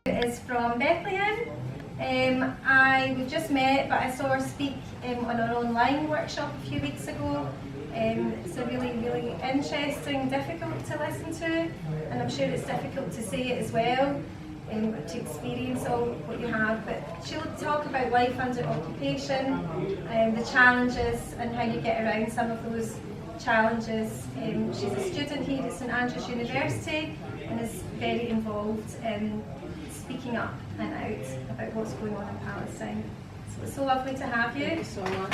Is from Bethlehem. We just met, but I saw her speak on our online workshop a few weeks ago. It's a really interesting, difficult to listen to, and I'm sure it's difficult to say it as well, to experience all what you have. But she'll talk about life under occupation, the challenges and how you get around some of those challenges. She's a student here at St Andrews University and is very involved in speaking up and out about what's going on in Palestine. So it's so lovely to have you. Thank you so much.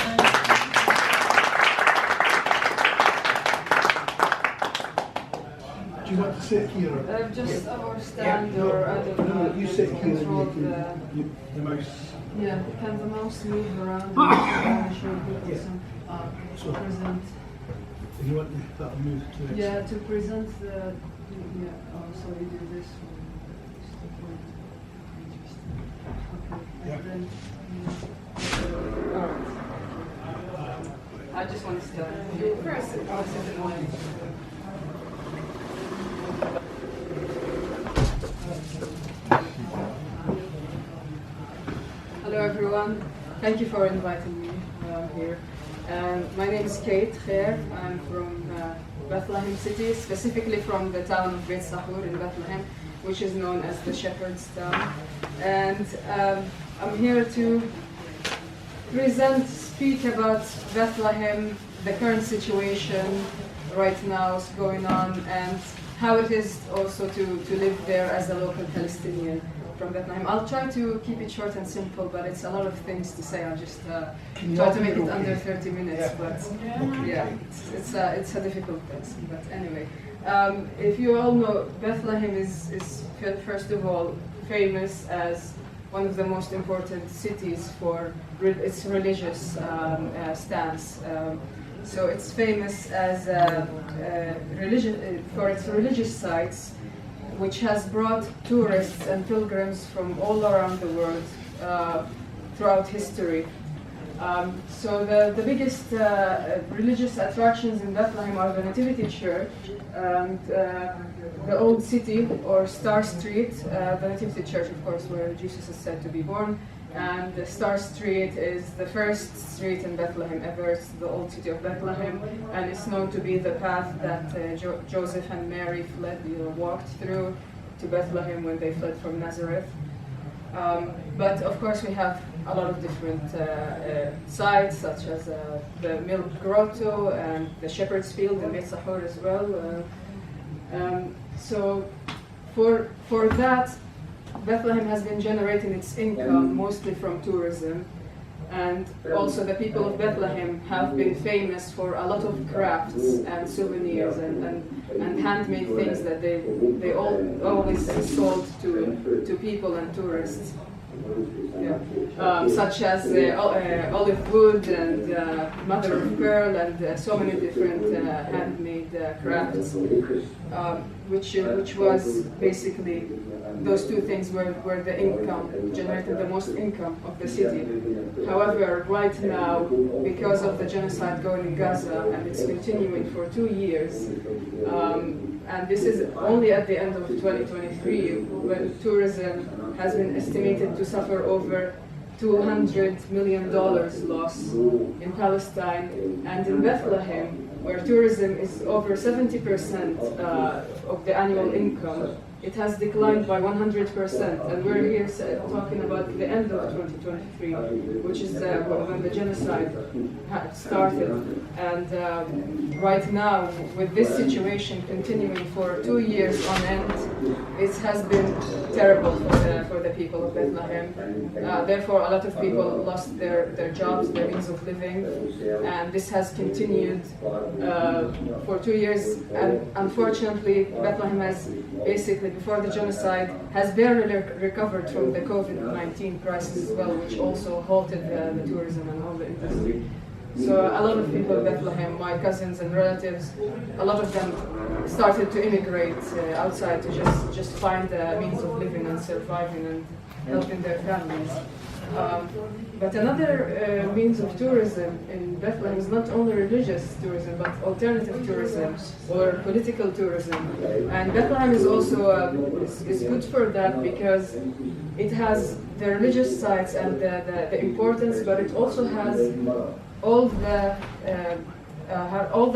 Do you want to sit here? Just or stand, or I don't know. No, you sit here control and the mouse. Yeah, can the mouse move around and show people some present? You want that to move to it? Yeah, to present the. So you do this one. Okay. Yeah. Then, all right. I just want to start. First, I'll sit in line. Hello everyone, thank you for inviting me here. My name is Kate Khair. I'm from Bethlehem city, specifically from the town of Bethlehem in Bethlehem, which is known as the Shepherd's Town. And I'm here to speak about Bethlehem, the current situation right now is going on, and how it is also to live there as a local Palestinian from Bethlehem. I'll try to keep it short and simple, but it's a lot of things to say. I'll just try to make it under 30 minutes, but yeah, it's a difficult task. But anyway, if you all know, Bethlehem is first of all famous as one of the most important cities for its religious stance. So it's famous as for its religious sites, which has brought tourists and pilgrims from all around the world throughout history. So the biggest religious attractions in Bethlehem are the Nativity Church and the Old City, or Star Street, the Nativity Church, of course, where Jesus is said to be born. And the Star Street is the first street in Bethlehem ever. It's the Old City of Bethlehem, and it's known to be the path that Joseph and Mary walked through to Bethlehem when they fled from Nazareth. But of course we have a lot of different sites, such as the Milk Grotto and the Shepherd's Field in Beit Sahur as well. So for that, Bethlehem has been generating its income mostly from tourism, and also the people of Bethlehem have been famous for a lot of crafts and souvenirs and handmade things that they always sold to people and tourists. Yeah. Such as olive wood and mother of pearl and so many different handmade crafts, which was basically those two things were the income, generated the most income of the city. However, right now, because of the genocide going in Gaza, and it's continuing for 2 years, and this is only at the end of 2023, when tourism has been estimated to suffer over $200 million loss in Palestine and in Bethlehem, where tourism is over 70% of the annual income. it has declined by 100%, and we're here talking about the end of 2023, which is when the genocide started. And right now, with this situation continuing for 2 years on end, it has been terrible for the people of Bethlehem. Therefore, a lot of people lost their jobs, their means of living, and this has continued for 2 years. And unfortunately, Bethlehem has basically, before the genocide, has barely recovered from the COVID-19 crisis as well, which also halted the tourism and all the industry. So a lot of people in Bethlehem, my cousins and relatives, a lot of them started to immigrate outside to just find a means of living and surviving and helping their families. But another means of tourism in Bethlehem is not only religious tourism, but alternative tourism or political tourism. And Bethlehem is also is good for that because it has the religious sites and the importance, but it also has all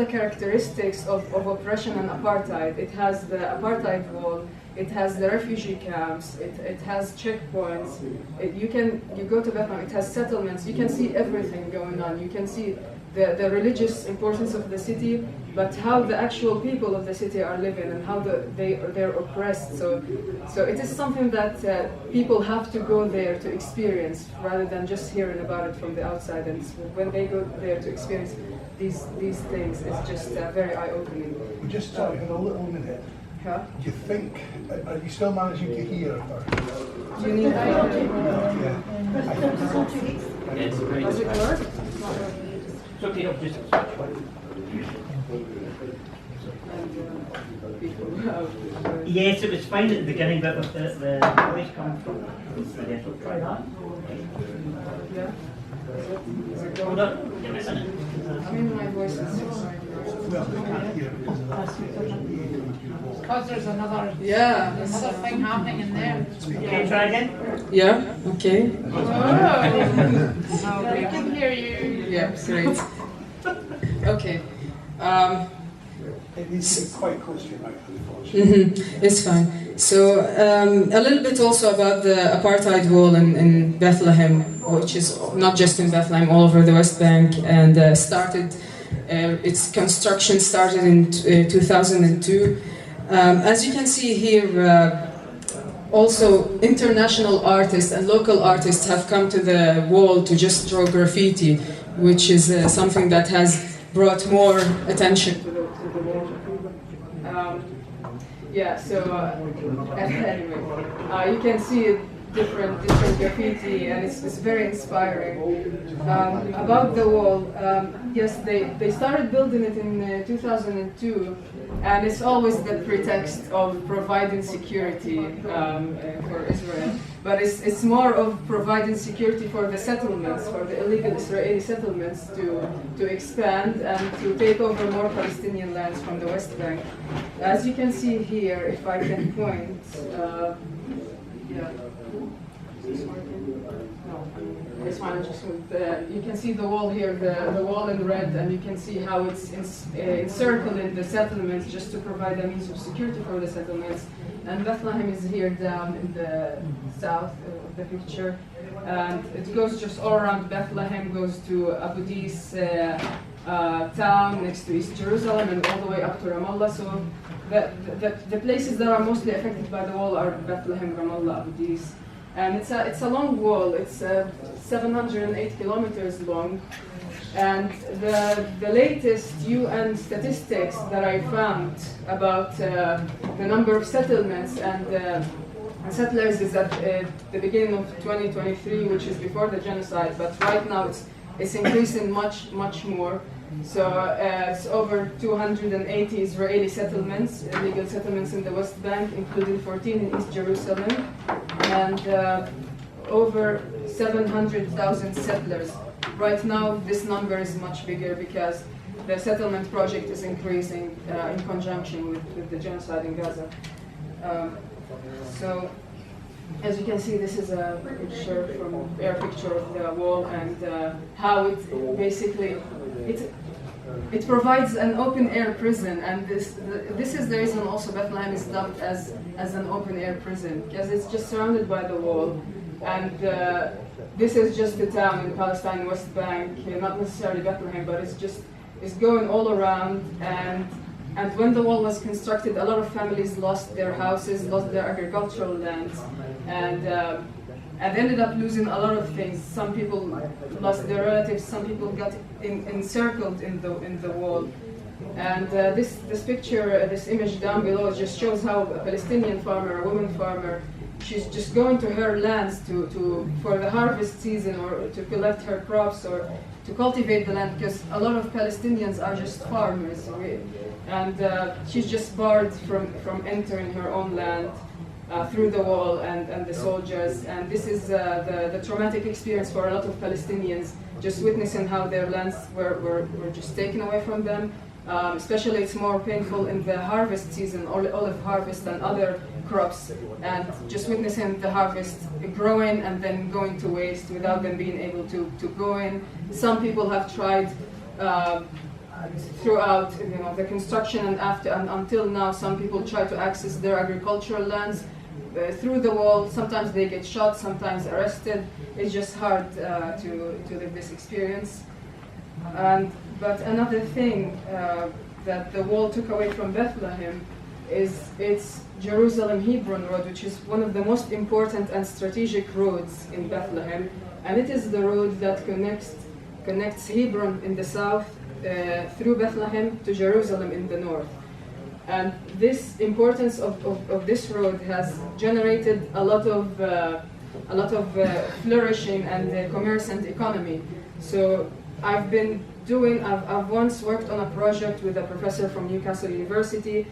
the characteristics of oppression and apartheid. It has the apartheid wall. It has the refugee camps. It has checkpoints. You go to Bethlehem. It has settlements. You can see everything going on. You can see the religious importance of the city, but how the actual people of the city are living and how they're oppressed. So it is something that people have to go there to experience rather than just hearing about it from the outside. And when they go there to experience these things, it's just very eye-opening. We just started in a little minute. Huh? Do you think, are you still managing to hear? Do you need Yeah. It's great. Does it work? It's okay, I'll just yes, it was fine at the beginning, but with the voice coming from try that. Yeah. Hold on, give me a minute. I mean, my voice is fine. Well, we can't hear Because there's another Yeah. thing happening in there. Okay, try again. Yeah. Okay. Oh, we can hear you. Yeah. Great. Okay. It needs to be quite close to your mouth, unfortunately. It's fine. So a little bit also about the apartheid wall in Bethlehem, which is not just in Bethlehem, all over the West Bank, and its construction started in 2002. As you can see here, also international artists and local artists have come to the wall to just draw graffiti, which is something that has brought more attention to the wall. Yeah, so anyway, you can see different graffiti, and it's very inspiring. About the wall, yes, they started building it in 2002, and it's always the pretext of providing security for Israel. But it's more of providing security for the settlements, for the illegal Israeli settlements to expand and to take over more Palestinian lands from the West Bank. As you can see here, if I can point, yeah. No, it's fine. You can see the wall here, the wall in red, and you can see how it's encircling the settlements just to provide a means of security for the settlements. And Bethlehem is here down in the south of the picture. And it goes just all around Bethlehem, goes to Abu Dis town next to East Jerusalem and all the way up to Ramallah. So the places that are mostly affected by the wall are Bethlehem, Ramallah, Abu Dis. And it's a long wall. It's 708 kilometers long. And the latest UN statistics that I found about the number of settlements and settlers is at the beginning of 2023, which is before the genocide. But right now it's increasing much more. So it's over 280 Israeli settlements, illegal settlements in the West Bank, including 14 in East Jerusalem, and over 700,000 settlers. Right now, this number is much bigger because the settlement project is increasing in conjunction with the genocide in Gaza. So, as you can see, this is a picture air picture of the wall and how it basically it provides an open-air prison, and this is the reason also Bethlehem is dubbed as an open-air prison, because it's just surrounded by the wall, and this is just the town in Palestine, West Bank, not necessarily Bethlehem, but it's going all around, and when the wall was constructed, a lot of families lost their houses, lost their agricultural lands, and ended up losing a lot of things. Some people lost their relatives, some people got encircled in the wall. And this picture, this image down below just shows how a Palestinian farmer, a woman farmer, she's just going to her lands for the harvest season, or to collect her crops, or to cultivate the land, because a lot of Palestinians are just farmers. And she's just barred from entering her own land through the wall and the soldiers. And this is the traumatic experience for a lot of Palestinians, just witnessing how their lands were just taken away from them. Especially it's more painful in the harvest season, olive harvest and other crops, and just witnessing the harvest growing and then going to waste without them being able to go in. Some people have tried throughout the construction and until now, some people try to access their agricultural lands through the wall. Sometimes they get shot, sometimes arrested. It's just hard to live this experience. But another thing that the wall took away from Bethlehem is its Jerusalem-Hebron road, which is one of the most important and strategic roads in Bethlehem. And it is the road that connects Hebron in the south through Bethlehem to Jerusalem in the north. And this importance of this road has generated a lot of flourishing and commerce and economy. So I've once worked on a project with a professor from Newcastle University,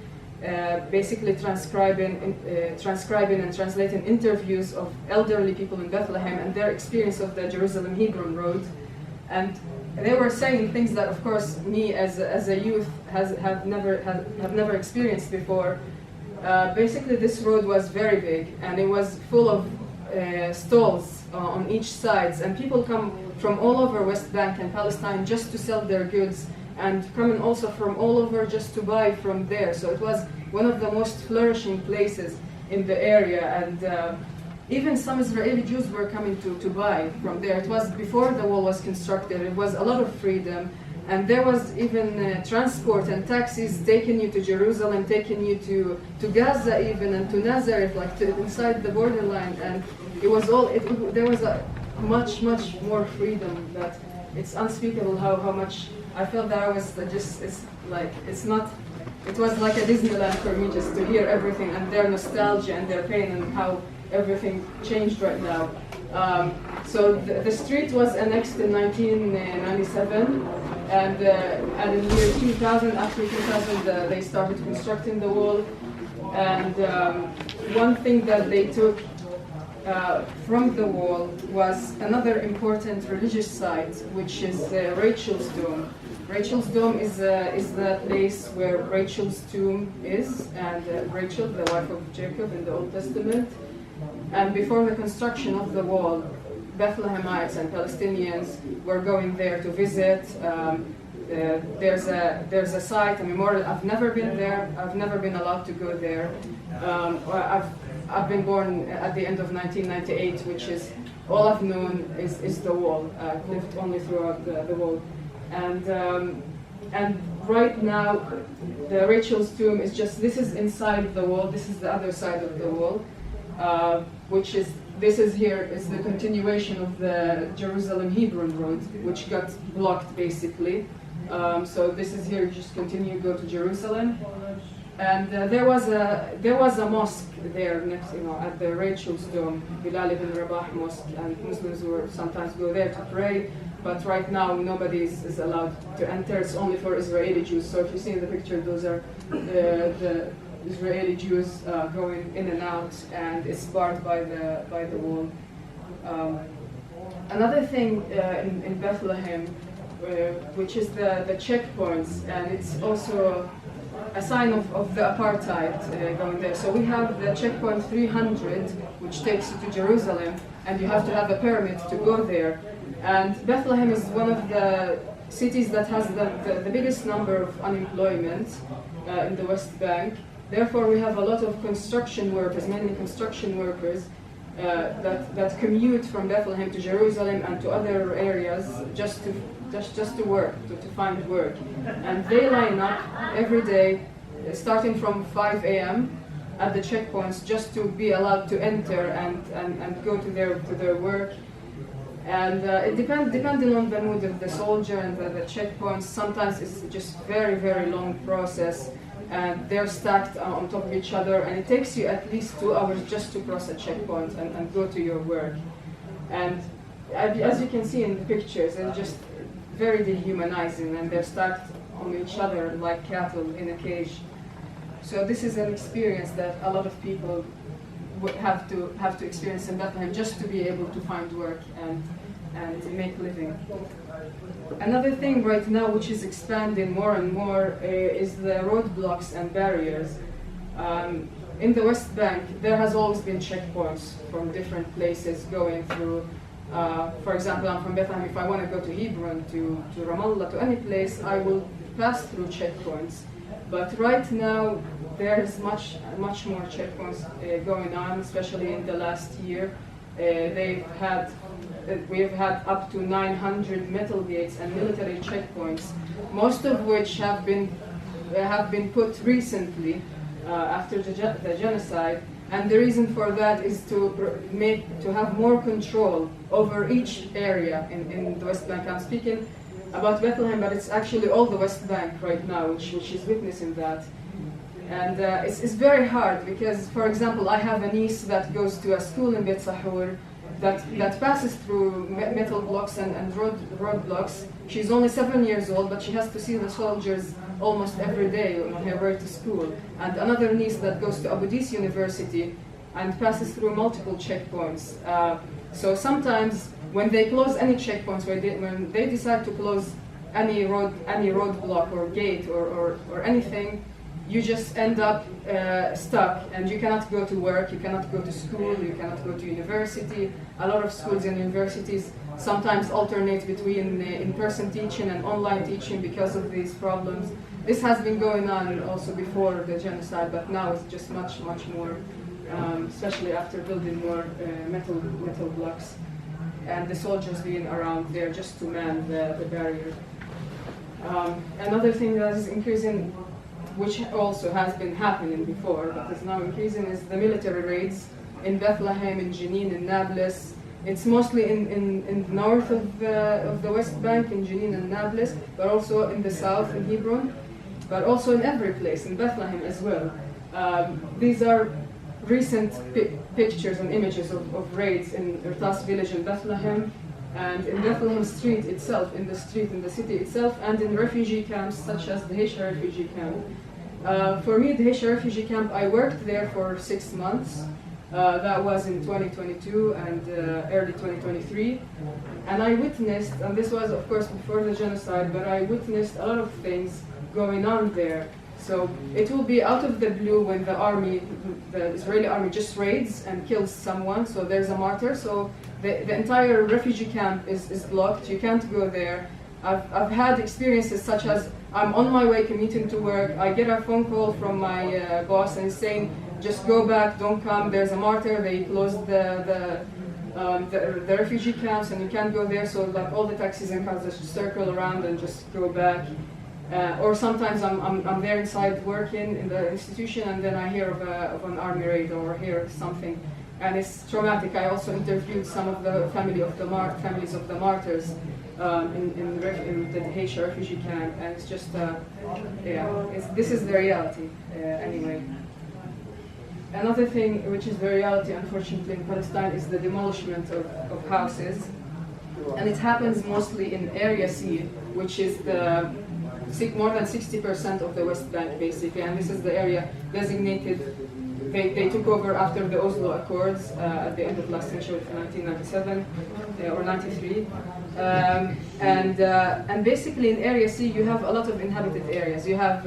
basically transcribing and translating interviews of elderly people in Bethlehem and their experience of the Jerusalem-Hebron road. And they were saying things that, of course, me as a youth have never experienced before. Basically, this road was very big, and it was full of stalls on each sides, and people come from all over West Bank and Palestine just to sell their goods, and coming also from all over just to buy from there. So it was one of the most flourishing places in the area, and even some Israeli Jews were coming to buy from there. It was before the wall was constructed. It was a lot of freedom, and there was even transport and taxis taking you to Jerusalem, taking you to Gaza even, and to Nazareth, like inside the borderline. And it was there was a much more freedom that it's unspeakable how much I felt that I was it was like a Disneyland for me, just to hear everything and their nostalgia and their pain and how everything changed right now. So the street was annexed in 1997, and in the year 2000, after 2000, they started constructing the wall. And one thing that they took from the wall was another important religious site, which is Rachel's Dome. Rachel's Dome is the place where Rachel's tomb is, and Rachel, the wife of Jacob in the Old Testament. And before the construction of the wall, Bethlehemites and Palestinians were going there to visit. There's a site, a memorial. I've never been there. I've never been allowed to go there. I've been born at the end of 1998, which is all I've known is the wall. I've lived only throughout the wall, and right now the Rachel's tomb is this is inside the wall. This is the other side of the wall. This is the continuation of the Jerusalem-Hebron road, which got blocked basically. So this is here, just continue, go to Jerusalem. And there was a mosque there next, at the Rachel's Dome, Bilal ibn Rabah Mosque, and Muslims will sometimes go there to pray. But right now nobody is allowed to enter. It's only for Israeli Jews. So if you see in the picture, those are the Israeli Jews going in and out, and it's barred by the wall. Another thing in Bethlehem, which is the checkpoints, and it's also a sign of the apartheid going there. So we have the checkpoint 300, which takes you to Jerusalem, and you have to have a permit to go there. And Bethlehem is one of the cities that has the biggest number of unemployment in the West Bank. Therefore, we have a lot of construction workers, mainly construction workers, that commute from Bethlehem to Jerusalem and to other areas just to work, to find work. And they line up every day, starting from 5 a.m. at the checkpoints just to be allowed to enter and go to their work. And it depending on the mood of the soldier and the checkpoints, sometimes it's just very, very long process. And they're stacked on top of each other, and it takes you at least 2 hours just to cross a checkpoint and go to your work. And as you can see in the pictures, they're just very dehumanizing, and they're stacked on each other like cattle in a cage. So this is an experience that a lot of people would have to experience in Bethlehem just to be able to find work and make living. Another thing right now which is expanding more and more is the roadblocks and barriers. In the West Bank, there has always been checkpoints from different places going through. For example, I'm from Bethlehem. If I want to go to Hebron, to Ramallah, to any place, I will pass through checkpoints. But right now, there is much more checkpoints going on, especially in the last year. We've had up to 900 metal gates and military checkpoints, most of which have been put recently after the genocide. And the reason for that is to have more control over each area in the West Bank. I'm speaking about Bethlehem, but it's actually all the West Bank right now, which is witnessing that. And it's very hard because, for example, I have a niece that goes to a school in Beit Sahur that passes through metal blocks and road blocks. She's only 7 years old, but she has to see the soldiers almost every day on her way to school. And another niece that goes to Abu Dis University and passes through multiple checkpoints. So sometimes when they close any checkpoints, when they decide to close any road block or gate or anything, you just end up stuck, and you cannot go to work, you cannot go to school, you cannot go to university. A lot of schools and universities sometimes alternate between in-person teaching and online teaching because of these problems. This has been going on also before the genocide, but now it's just much more, especially after building more metal blocks and the soldiers being around there just to man the barrier. Another thing that is increasing, which also has been happening before, but is now increasing, is the military raids in Bethlehem, in Jenin, in Nablus. It's mostly in north of the West Bank, in Jenin and Nablus, but also in the south, in Hebron, but also in every place, in Bethlehem as well. These are recent pictures and images of raids in Irtas village in Bethlehem, and in Bethlehem street itself, in the city itself, and in refugee camps such as the Heisha refugee camp. For me, the Heisha refugee camp, I worked there for 6 months. That was in 2022 and early 2023. And I witnessed, and this was of course before the genocide, but I witnessed a lot of things going on there. So it will be out of the blue when the Israeli army just raids and kills someone, so there's a martyr. So the entire refugee camp is blocked, you can't go there. I've had experiences such as I'm on my way commuting to work, I get a phone call from my boss and saying, just go back, don't come, there's a martyr, they closed the refugee camps and you can't go there, so like all the taxis and cars just circle around and just go back. Or sometimes I'm there inside working in the institution and then I hear of an army raid or hear something, and it's traumatic. I also interviewed some of the families of the martyrs in the Heisha refugee camp, and it's just this is the reality anyway. Another thing which is the reality, unfortunately, in Palestine is the demolishment of houses, and it happens mostly in Area C, which is more than 60% of the West Bank, basically, and this is the area designated. They took over after the Oslo Accords at the end of last century, 1997 or 93, and basically in Area C you have a lot of inhabited areas. You have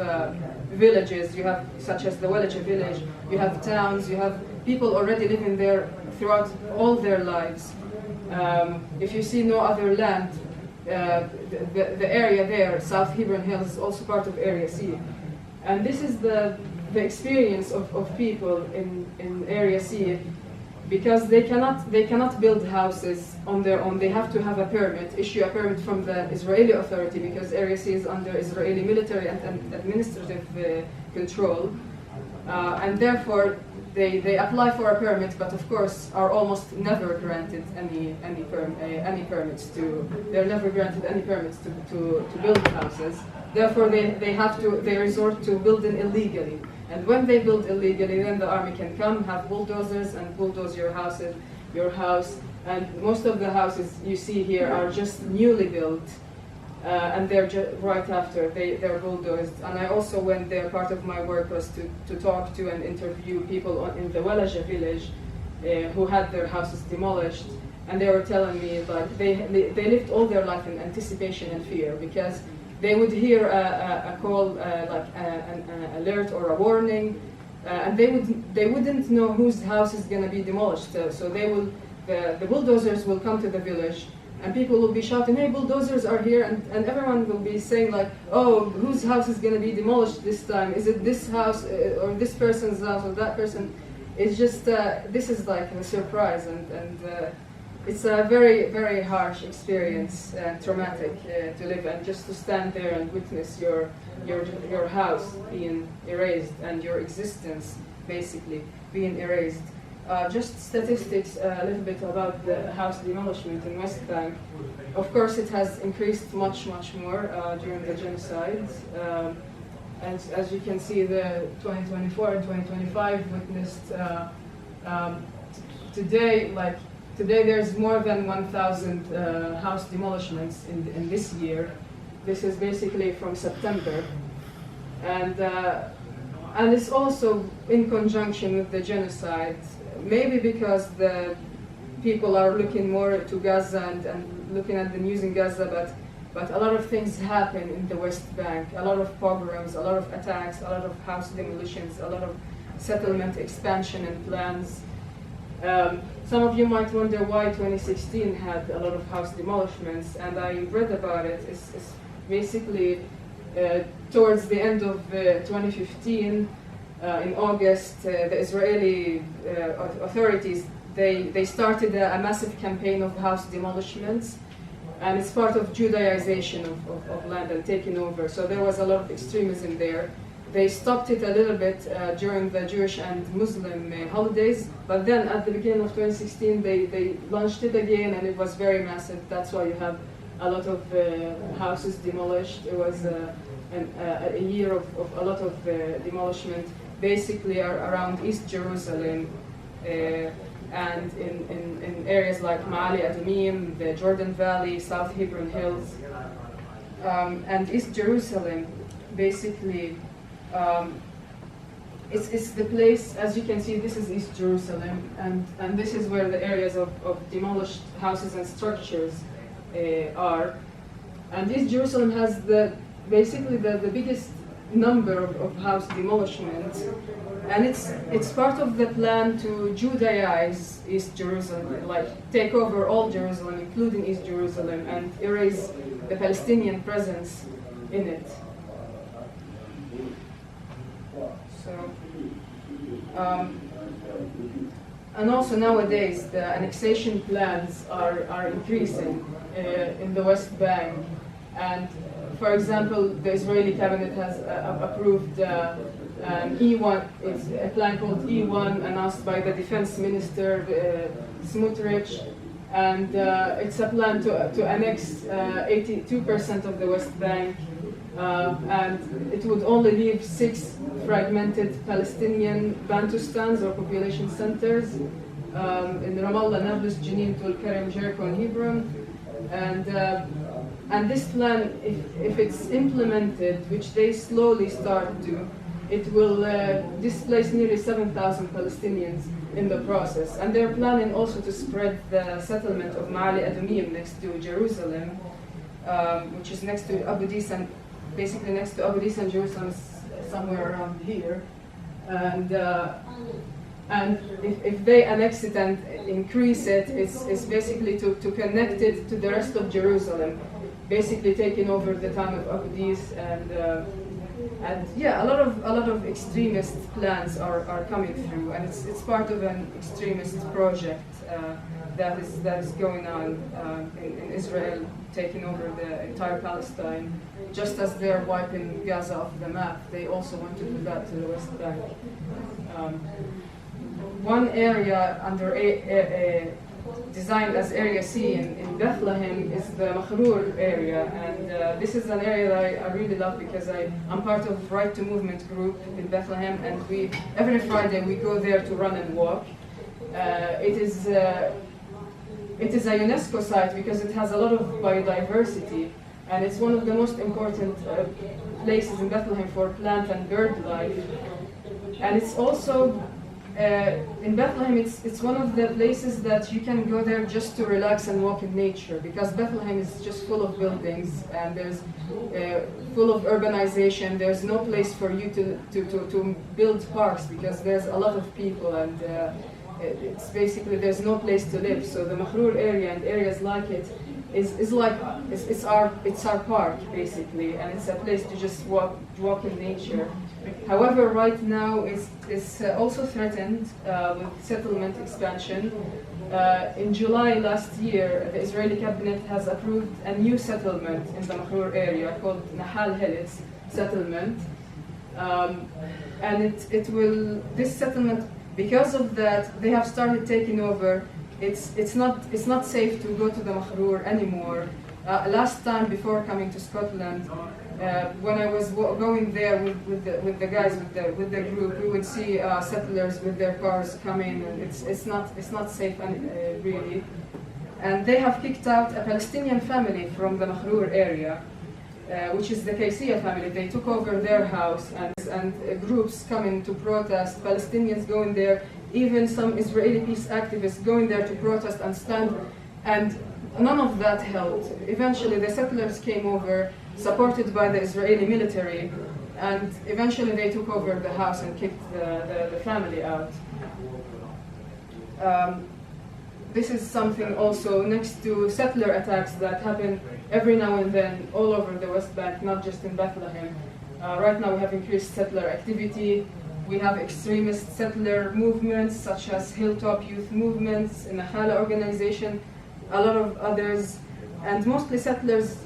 villages, you have such as the Welecha village. You have towns. You have people already living there throughout all their lives. If you see no other land the area there, South Hebron Hills, is also part of Area C. And this is the experience of people in Area C, because they cannot build houses on their own. They have to have a permit, issue a permit from the Israeli authority, because Area C is under Israeli military and administrative control, and therefore they apply for a permit, but of course are almost never granted any permits to. They're never granted any permits to build houses. Therefore, they resort to building illegally. And when they build illegally, then the army can come, have bulldozers, and bulldoze your house. And most of the houses you see here are just newly built, and they're right after they're bulldozed. And I also went there. Part of my work was to talk to and interview people in the Walaja village who had their houses demolished, and they were telling me like they lived all their life in anticipation and fear, because they would hear a call, like an alert or a warning, and they wouldn't know whose house is going to be demolished. So the bulldozers will come to the village, and people will be shouting, "Hey, bulldozers are here!" and everyone will be saying like, "Oh, whose house is going to be demolished this time? Is it this house or this person's house or that person?" It's just this is like a surprise, and it's a very, very harsh experience, traumatic to live, and just to stand there and witness your house being erased and your existence basically being erased. Just statistics a little bit about the house demolishment in West Bank. Of course, it has increased much, much more during the genocide. And as you can see, the 2024 and 2025 witnessed Today there's more than 1,000 house demolishments in this year. This is basically from September, and it's also in conjunction with the genocide. Maybe because the people are looking more to Gaza and looking at the news in Gaza, but a lot of things happen in the West Bank. A lot of pogroms, a lot of attacks, a lot of house demolitions, a lot of settlement expansion and plans. Some of you might wonder why 2016 had a lot of house demolishments, and I read about it. It's basically towards the end of 2015, in August, the Israeli authorities, they started a massive campaign of house demolishments, and it's part of Judaization of land and taking over. So there was a lot of extremism there. They stopped it a little bit during the Jewish and Muslim holidays, but then at the beginning of 2016 they launched it again, and it was very massive. That's why you have a lot of houses demolished. It was a year of a lot of demolishment, basically around East Jerusalem and in areas like Ma'ali Adumim, the Jordan Valley, South Hebron Hills, and East Jerusalem. Basically, it's the place, as you can see, this is East Jerusalem, and this is where the areas of demolished houses and structures are. And East Jerusalem has basically the biggest number of house demolishments, and it's part of the plan to Judaize East Jerusalem, like take over all Jerusalem, including East Jerusalem, and erase the Palestinian presence in it. And also nowadays the annexation plans are increasing in the West Bank, and for example the Israeli cabinet has approved an E1, it's a plan called E1 announced by the defense minister Smotrich, and it's a plan to annex 82% of the West Bank, and it would only leave 6 fragmented Palestinian Bantustans or population centers in Ramallah, Nablus, Jenin, Tul Karim, Jericho, and Hebron. And this plan, if it's implemented, which they slowly start to, it will displace nearly 7,000 Palestinians in the process. And they're planning also to spread the settlement of Ma'ali Adumim next to Jerusalem, which is next to Abu Dis, and basically next to Abu Dis and Jerusalem, somewhere around here. And if they annex it and increase it, it's basically to connect it to the rest of Jerusalem. basically taking over the town of Abu Dis, and yeah, a lot of extremist plans are coming through, and it's part of an extremist project that is going on in Israel, taking over the entire Palestine. Just as they're wiping Gaza off the map, they also want to do that to the West Bank. One area under designed as Area C in Bethlehem is the Makhrur area, and this is an area that I really love because I'm part of Right to Movement group in Bethlehem, and every Friday we go there to run and walk. It is a UNESCO site because it has a lot of biodiversity, and it's one of the most important places in Bethlehem for plant and bird life. And it's also in Bethlehem, it's one of the places that you can go there just to relax and walk in nature, because Bethlehem is just full of buildings and there's full of urbanization. There's no place for you to build parks because there's a lot of people, and it's basically there's no place to live. So the Makhrur area and areas like it is like it's our park basically, and it's a place to just walk in nature. However, right now it's also threatened with settlement expansion. In July last year, the Israeli cabinet has approved a new settlement in the Makhrur area called Nahal Hills settlement, and it will this settlement, because of that they have started taking over. It's not safe to go to the Makhrur anymore. Last time before coming to Scotland, when I was going there with the guys with the group, we would see settlers with their cars coming, and it's not safe really. And they have kicked out a Palestinian family from the Makhrur area, which is the Khair family. They took over their house, and groups coming to protest. Palestinians going there. Even some Israeli peace activists going there to protest and stand, and none of that helped. Eventually the settlers came over, supported by the Israeli military, and eventually they took over the house and kicked the family out. This is something also next to settler attacks that happen every now and then all over the West Bank, not just in Bethlehem. Right now we have increased settler activity. We have extremist settler movements such as Hilltop Youth Movements, in the Hala organization, a lot of others, and mostly settlers.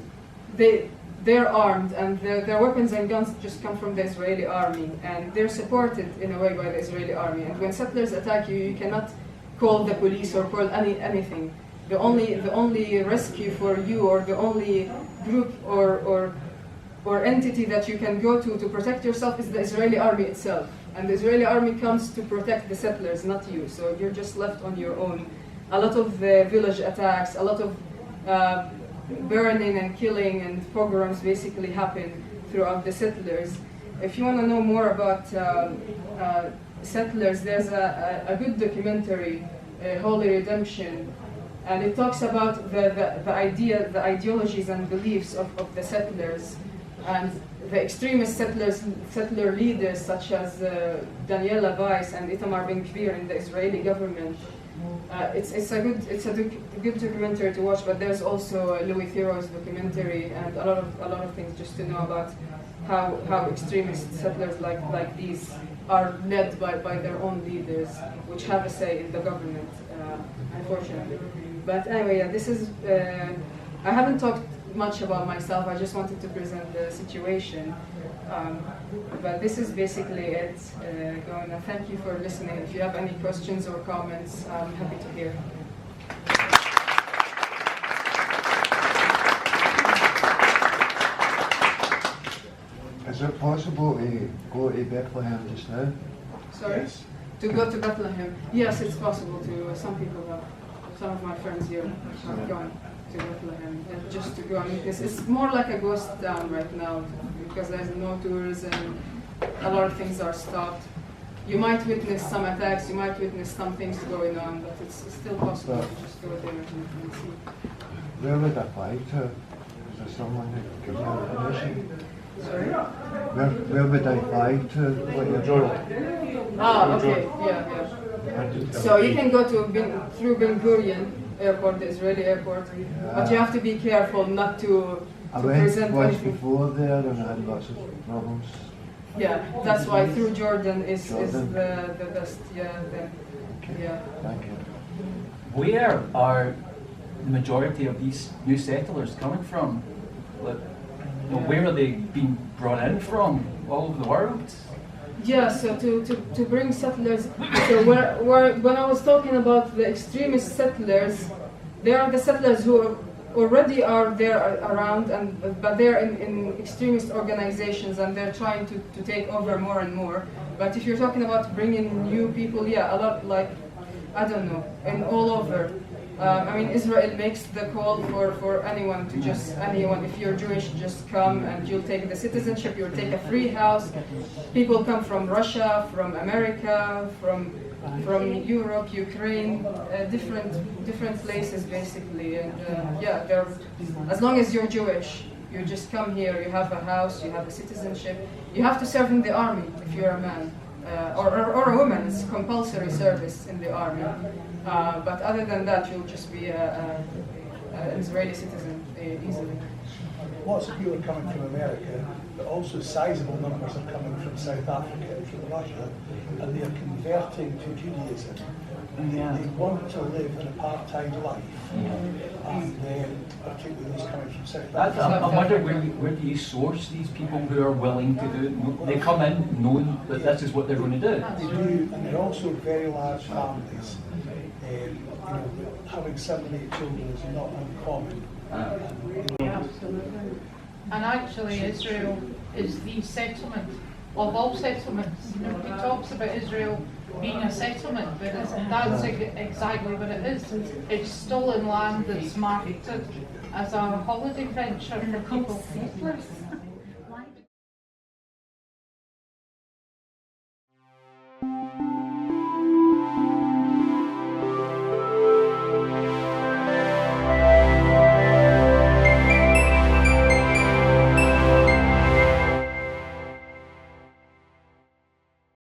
They're armed, and their weapons and guns just come from the Israeli army, and they're supported in a way by the Israeli army. And when settlers attack you, you cannot call the police or call anything. The only rescue for you, or the only group or entity that you can go to protect yourself, is the Israeli army itself. And the Israeli army comes to protect the settlers, not you. So you're just left on your own. A lot of village attacks, a lot of burning and killing and pogroms basically happen throughout the settlers. If you want to know more about settlers, there's a good documentary, Holy Redemption, and it talks about the ideologies and beliefs of the settlers. And the extremist settler leaders such as Daniela Weiss and Itamar Ben-Gvir in the Israeli government. It's a good documentary to watch, but there's also Louis Theroux's documentary and a lot of things just to know about how extremist settlers like these are led by their own leaders, which have a say in the government, unfortunately. But anyway, yeah, this is. I haven't talked much about myself. I just wanted to present the situation. But this is basically it. Thank you for listening. If you have any questions or comments, I'm happy to hear. Is it possible to go to Bethlehem just now? Sorry? Yes. To go to Bethlehem? Yes, it's possible to. Some people have. Some of my friends here have gone to Bethlehem just to go. I mean, it's more like a ghost town right now because there's no tourism. A lot of things are stopped. You might witness some attacks. You might witness some things going on, but it's still possible to just go there and see. Where would I fly to? Is there someone who gives me information? Sorry? Where would I fly to? What you're doing? Ah, okay, yeah. So you can go to through Ben Gurion airport, the Israeli airport. But you have to be careful not to I to went present once anything. before there and I had lots of problems. Yeah, that's why through Jordan is Jordan. the best. Yeah, yeah. Thank you. Where are the majority of these new settlers coming from? Like, you know, where are they being brought in from? All over the world? Yeah, so to bring settlers, so when I was talking about the extremist settlers, they are the settlers who already are there around, but they're in extremist organizations and they're trying to take over more and more. But if you're talking about bringing new people, yeah, a lot, like, I don't know, and all over. I mean, Israel makes the call for anyone to anyone, if you're Jewish, just come and you'll take the citizenship, you'll take a free house. People come from Russia, from America, from Europe, Ukraine, different places basically. And yeah, as long as you're Jewish, you just come here, you have a house, you have a citizenship. You have to serve in the army if you're a man. Or a woman, it's compulsory service in the army. But other than that, you'll just be an Israeli citizen easily. Lots of people are coming from America, but also sizable numbers are coming from South Africa and from Russia, and they are converting to Judaism. And they want to live an apartheid life, and then particularly those coming from South Africa. I wonder where do you source these people who are willing to do it? They come in knowing that this is what they're going to do. They do, and they're also very large families. You know, having 7 or 8 children is not uncommon. And actually, Israel is the settlement of all settlements. Nobody talks about Israel being a settlement, but that's exactly what it is. It's stolen land that's marketed as a holiday venture for people.